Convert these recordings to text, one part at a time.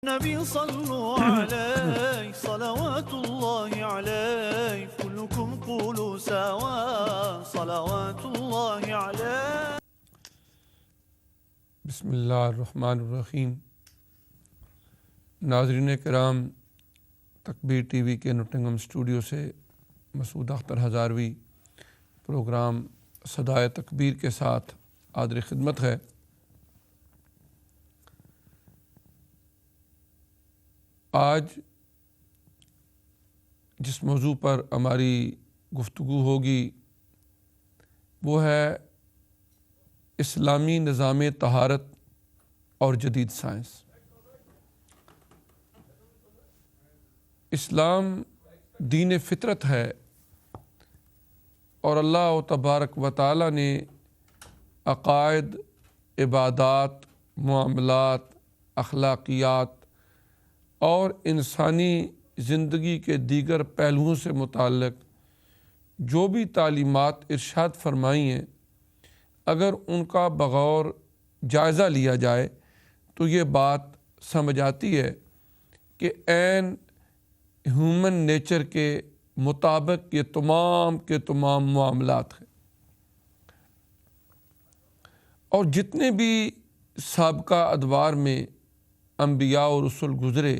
نبي صلوا عليه صلوات الله عليه كلكم قولوا سوا صلوات الله عليه. بسم اللہ الرحمن الرحیم. ناظرین کرام، تکبیر ٹی وی کے نوٹنگھم اسٹوڈیو سے مسعود اختر ہزاروی پروگرام صدائے تکبیر کے ساتھ حاضر خدمت ہے. آج جس موضوع پر ہماری گفتگو ہوگی وہ ہے اسلامی نظام طہارت اور جدید سائنس. اسلام دین فطرت ہے اور اللہ تبارک و تعالی نے عقائد، عبادات، معاملات، اخلاقیات اور انسانی زندگی کے دیگر پہلوؤں سے متعلق جو بھی تعلیمات ارشاد فرمائی ہیں، اگر ان کا بغور جائزہ لیا جائے تو یہ بات سمجھ آتی ہے کہ عین ہیومن نیچر کے مطابق یہ تمام کے تمام معاملات ہیں. اور جتنے بھی سابقہ ادوار میں انبیاء اور رسل گزرے،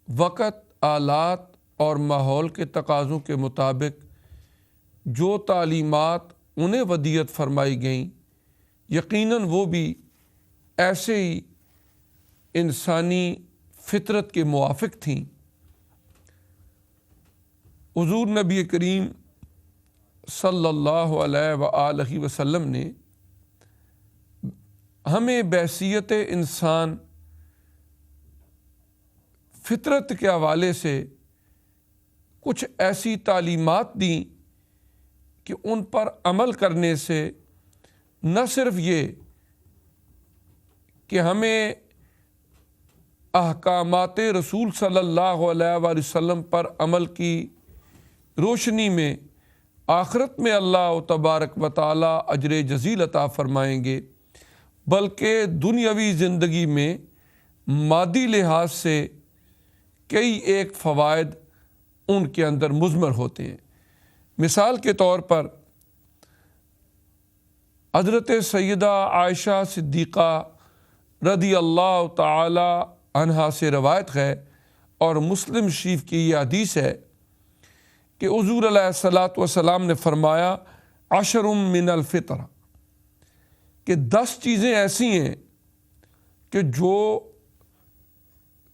وقت، آلات اور ماحول کے تقاضوں کے مطابق جو تعلیمات انہیں ودیعت فرمائی گئیں، یقیناً وہ بھی ایسے ہی انسانی فطرت کے موافق تھیں. حضور نبی کریم صلی اللہ علیہ وآلہ وسلم نے ہمیں بحیثیت انسان فطرت کے حوالے سے کچھ ایسی تعلیمات دیں کہ ان پر عمل کرنے سے نہ صرف یہ کہ ہمیں احکامات رسول صلی اللہ علیہ وآلہ وسلم پر عمل کی روشنی میں آخرت میں اللہ تبارک و تعالی اجر جزیل عطا فرمائیں گے، بلکہ دنیاوی زندگی میں مادی لحاظ سے کئی ایک فوائد ان کے اندر مضمر ہوتے ہیں. مثال کے طور پر حضرت سیدہ عائشہ صدیقہ رضی اللہ تعالی عنہا سے روایت ہے اور مسلم شریف کی یہ حدیث ہے کہ حضور علیہ الصلاۃ والسلام نے فرمایا 10 من الفطرہ، کہ 10 چیزیں ایسی ہیں کہ جو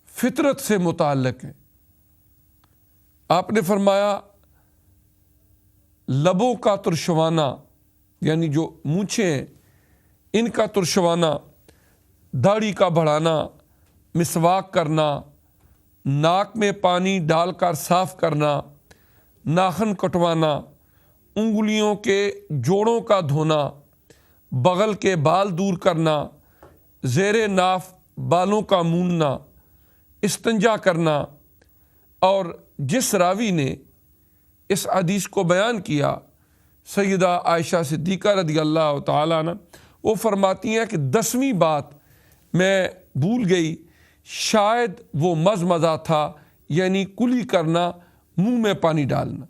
فطرت سے متعلق ہیں. آپ نے فرمایا لبوں کا ترشوانہ، یعنی جو مونچھیں ہیں ان کا ترشوانہ، داڑھی کا بڑھانا، مسواک کرنا، ناک میں پانی ڈال کر صاف کرنا، ناخن کٹوانا، انگلیوں کے جوڑوں کا دھونا، بغل کے بال دور کرنا، زیر ناف بالوں کا موننا، استنجا کرنا. اور جس راوی نے اس حدیث کو بیان کیا سیدہ عائشہ صدیقہ رضی اللہ تعالیٰ عنہ، وہ فرماتی ہیں کہ 10ویں بات میں بھول گئی، شاید وہ مزمزہ تھا، یعنی کلی کرنا، منہ میں پانی ڈالنا.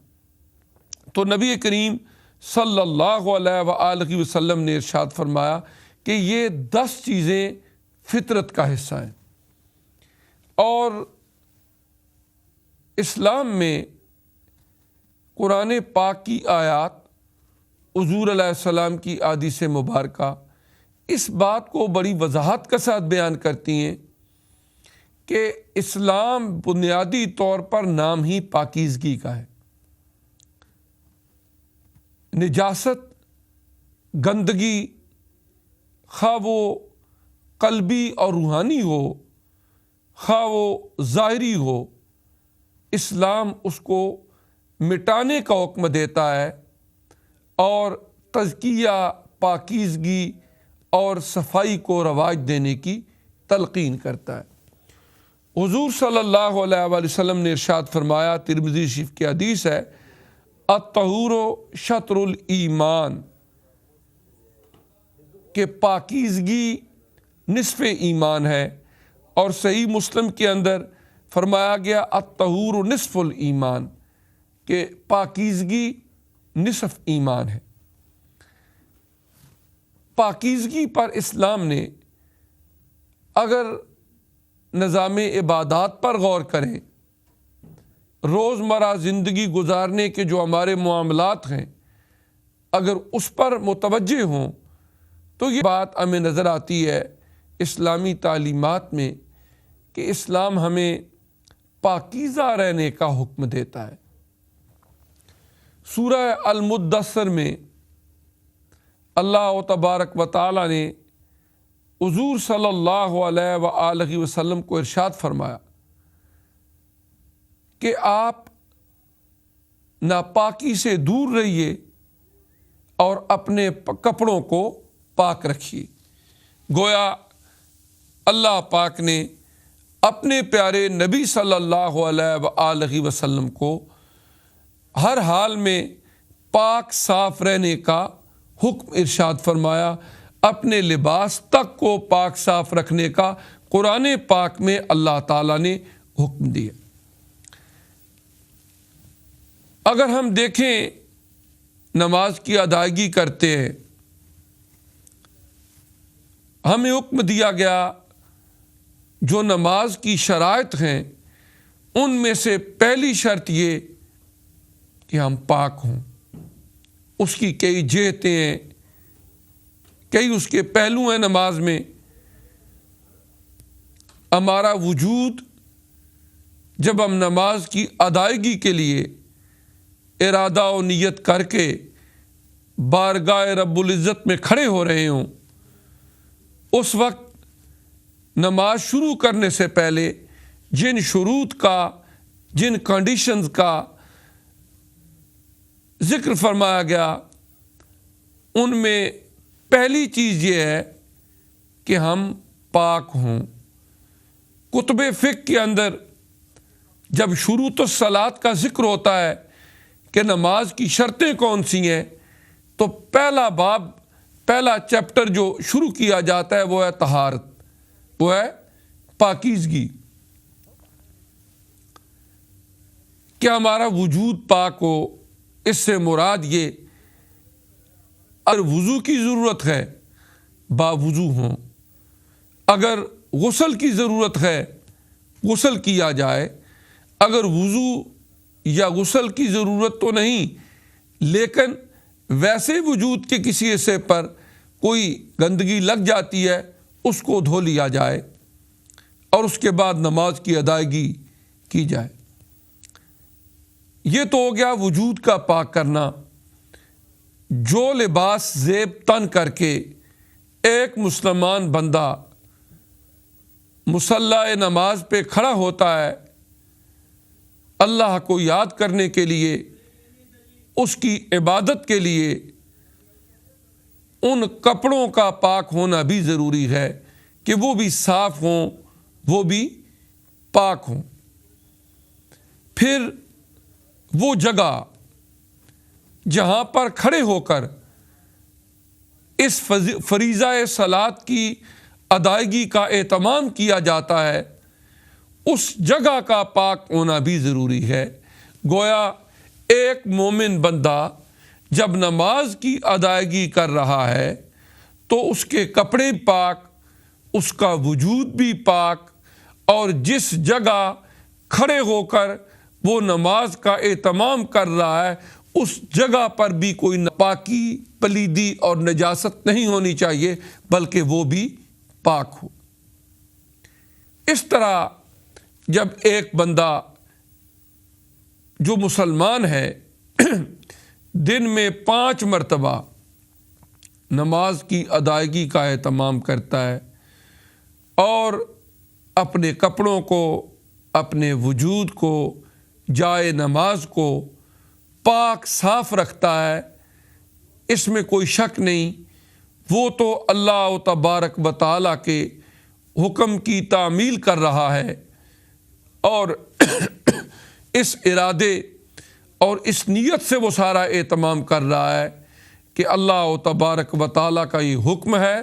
تو نبی کریم صلی اللہ علیہ وآلہ وسلم نے ارشاد فرمایا کہ یہ 10 چیزیں فطرت کا حصہ ہیں. اور اسلام میں قرآن پاک کی آیات، حضور علیہ السلام کی احادیث مبارکہ اس بات کو بڑی وضاحت کے ساتھ بیان کرتی ہیں کہ اسلام بنیادی طور پر نام ہی پاکیزگی کا ہے. نجاست، گندگی، خواہ وہ قلبی اور روحانی ہو، خواہ وہ ظاہری ہو، اسلام اس کو مٹانے کا حکم دیتا ہے اور تزکیہ، پاکیزگی اور صفائی کو رواج دینے کی تلقین کرتا ہے. حضور صلی اللہ علیہ وآلہ وسلم نے ارشاد فرمایا، ترمذی شریف کی حدیث ہے، الطہور شطر الایمان، کہ پاکیزگی نصف ایمان ہے اور صحیح مسلم کے اندر فرمایا گیا الطہور نصف الایمان، کہ پاکیزگی نصف ایمان ہے۔ پاکیزگی پر اسلام نے اگر نظام عبادات پر غور کریں، روزمرہ زندگی گزارنے کے جو ہمارے معاملات ہیں، اگر اس پر متوجہ ہوں تو یہ بات ہمیں نظر آتی ہے اسلامی تعلیمات میں کہ اسلام ہمیں پاکیزہ رہنے کا حکم دیتا ہے۔ سورہ المدثر میں اللہ تبارک و تعالی نے حضور صلی اللہ علیہ وآلہ وسلم کو ارشاد فرمایا کہ آپ ناپاکی سے دور رہیے اور اپنے کپڑوں کو پاک رکھیے۔ گویا اللہ پاک نے اپنے پیارے نبی صلی اللہ علیہ وآلہ وسلم کو ہر حال میں پاک صاف رہنے کا حکم ارشاد فرمایا، اپنے لباس تک کو پاک صاف رکھنے کا قرآن پاک میں اللہ تعالیٰ نے حکم دیا۔ اگر ہم دیکھیں نماز کی ادائیگی کرتے ہیں، ہمیں حکم دیا گیا جو نماز کی شرائط ہیں ان میں سے پہلی شرط یہ کہ ہم پاک ہوں۔ اس کی کئی جہتیں ہیں، کئی اس کے پہلو ہیں۔ نماز میں ہمارا وجود جب ہم نماز کی ادائیگی کے لیے ارادہ و نیت کر کے بارگاہ رب العزت میں کھڑے ہو رہے ہوں، اس وقت نماز شروع کرنے سے پہلے جن شروط کا، جن کنڈیشنز کا ذکر فرمایا گیا، ان میں پہلی چیز یہ ہے کہ ہم پاک ہوں۔ کتب فقہ کے اندر جب شروط الصلاۃ کا ذکر ہوتا ہے کہ نماز کی شرطیں کون سی ہیں، تو پہلا باب، پہلا چیپٹر جو شروع کیا جاتا ہے وہ ہے طہارت، وہ ہے پاکیزگی، کہ ہمارا وجود پاک ہو۔ اس سے مراد یہ اگر وضو کی ضرورت ہے باوضو ہوں، اگر غسل کی ضرورت ہے غسل کیا جائے، اگر وضو یا غسل کی ضرورت تو نہیں لیکن ویسے وجود کے کسی حصے پر کوئی گندگی لگ جاتی ہے اس کو دھو لیا جائے اور اس کے بعد نماز کی ادائیگی کی جائے۔ یہ تو ہو گیا وجود کا پاک کرنا۔ جو لباس زیب تن کر کے ایک مسلمان بندہ مصلی نماز پہ کھڑا ہوتا ہے اللہ کو یاد کرنے کے لیے، اس کی عبادت کے لیے، ان کپڑوں کا پاک ہونا بھی ضروری ہے کہ وہ بھی صاف ہوں، وہ بھی پاک ہوں۔ پھر وہ جگہ جہاں پر کھڑے ہو کر اس فریضہ صلاۃ کی ادائیگی کا اہتمام کیا جاتا ہے، اس جگہ کا پاک ہونا بھی ضروری ہے۔ گویا ایک مومن بندہ جب نماز کی ادائیگی کر رہا ہے تو اس کے کپڑے پاک، اس کا وجود بھی پاک، اور جس جگہ کھڑے ہو کر وہ نماز کا اہتمام کر رہا ہے اس جگہ پر بھی کوئی ناپاکی، پلیدی اور نجاست نہیں ہونی چاہیے، بلکہ وہ بھی پاک ہو۔ اس طرح جب ایک بندہ جو مسلمان ہے دن میں 5 مرتبہ نماز کی ادائیگی کا اہتمام کرتا ہے اور اپنے کپڑوں کو، اپنے وجود کو، جائے نماز کو پاک صاف رکھتا ہے، اس میں کوئی شک نہیں، وہ تو اللہ تبارک و تعالیٰ کے حکم کی تعمیل کر رہا ہے اور اس ارادے اور اس نیت سے وہ سارا اہتمام کر رہا ہے کہ اللہ تبارک و تعالیٰ کا یہ حکم ہے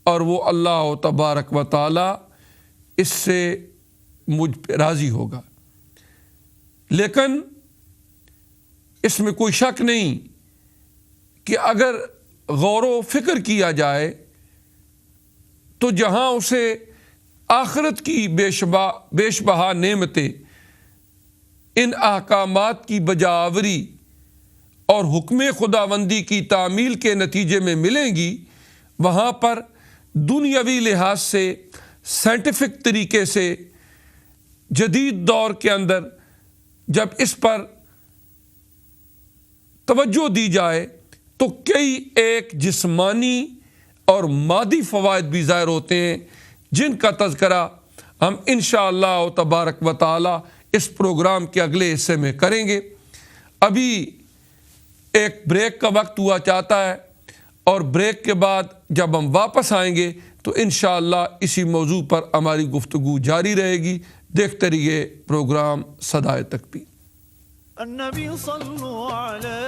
اور وہ اللہ تبارک و تعالیٰ اس سے مجھ پہ راضی ہوگا۔ لیکن اس میں کوئی شک نہیں کہ اگر غور و فکر کیا جائے تو جہاں اسے آخرت کی بیش بہا نعمتیں ان احکامات کی بجاوری اور حکم خداوندی کی تعمیل کے نتیجے میں ملیں گی، وہاں پر دنیاوی لحاظ سے سائنٹیفک طریقے سے جدید دور کے اندر جب اس پر توجہ دی جائے تو کئی ایک جسمانی اور مادی فوائد بھی ظاہر ہوتے ہیں، جن کا تذکرہ ہم انشاءاللہ تبارک و تعالی اس پروگرام کے اگلے حصے میں کریں گے۔ ابھی ایک بریک کا وقت ہوا چاہتا ہے، اور بریک کے بعد جب ہم واپس آئیں گے تو انشاءاللہ اسی موضوع پر ہماری گفتگو جاری رہے گی۔ دیکھتے رہیے پروگرام صدائے تکبیر۔ النبي صلوا عليه